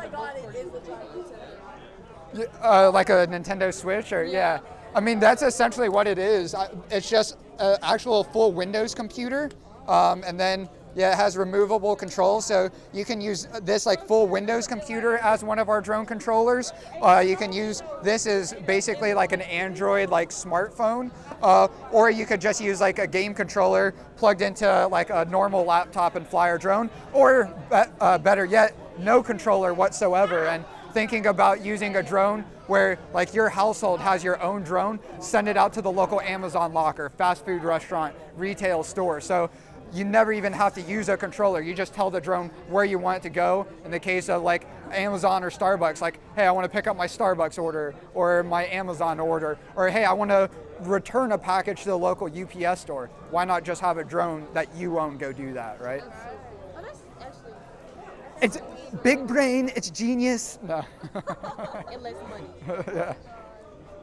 thought it is a driver Like a Nintendo Switch, or yeah. I mean, that's essentially what it is. It's just an actual full Windows computer, and then yeah, it has removable controls, so you can use this like full Windows computer as one of our drone controllers. You can use this as basically like an Android like smartphone, or you could just use like a game controller plugged into like a normal laptop and fly our drone, or better yet, no controller whatsoever. And thinking about using a drone where like your household has your own drone, send it out to the local Amazon locker, fast food restaurant, retail store. So you never even have to use a controller. You just tell the drone where you want it to go. In the case of like Amazon or Starbucks, like, hey, I want to pick up my Starbucks order or my Amazon order, or hey, I want to return a package to the local UPS store. Why not just have a drone that you own go do that, right? Oh, that's actually. It's big brain, it's genius. No. It less money. Yeah.